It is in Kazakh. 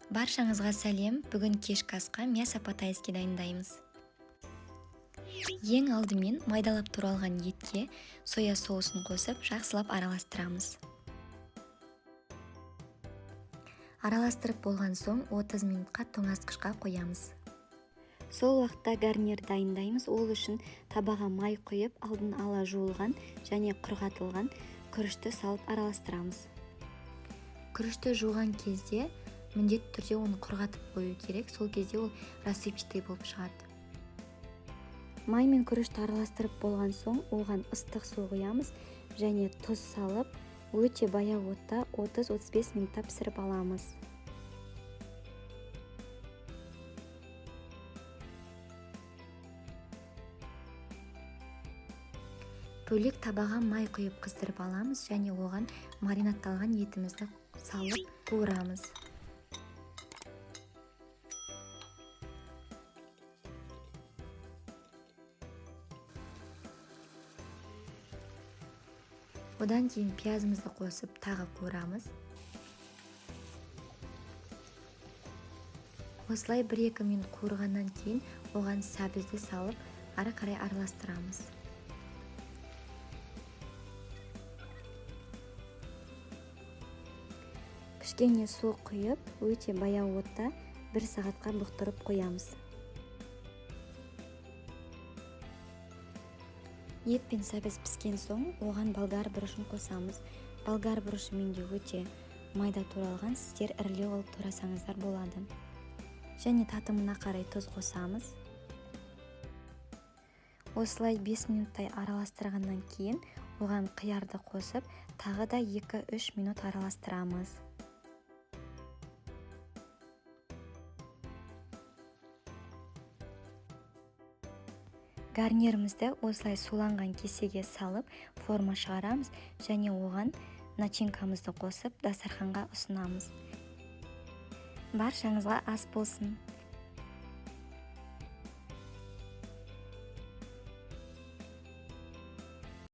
Баршаңызға сәлем. Бүгін кешкі асқа мясо по-тайски дайындаймыз. Ең алдымен майдалап туралған етке соя соусын қосып, жақсылап араластырамыз. Араластырып болған соң 30 минутқа тоңазытқышқа қоямыз. Сол уақытта гарнир дайындаймыз. Ол үшін табаға май құйып, алдын ала жуылған және құрғатылған күрішті салып араластырамыз. Күрішті жуған кезде міндетті түрде оны құрғатып қою керек. Сол кезде ол рассыпчатый болып шығады. Май мен күрішті араластырып болған соң оған ыстық су құямыз және тұз салып, өте баяу отта 30-35 минутта пісіріп аламыз. Бөлек табаға май құйып қыздырып аламыз және оған маринадталған етімізді салып қуырамыз. Одан кейін пиязымызды қосып тағы қуырамыз. Осылай 1-2 минут қуырғаннан кейін оған сәбізді салып, ары қарай араластырамыз. Пішкеніне су құйып, өте баяу отта 1 сағатқа бұқтырып қоямыз. Ет пен сәбіз піскен соң, оған болгар бұрышын қосамыз. Болгар бұрышы менде өте майда туралған, сіздер ірілеу алып турасаңыздар болады. Және татымына қарай тұз қосамыз. Осылай 5 минуттай араластырғаннан кейін оған қиярды қосып, тағы да 2-3 минут араластырамыз. Гарнирімізді осылай суланған кесеге салып, форма шығарамыз және оған начинкамызды қосып, дастарханға ұсынамыз. Баршаңызға ас болсын.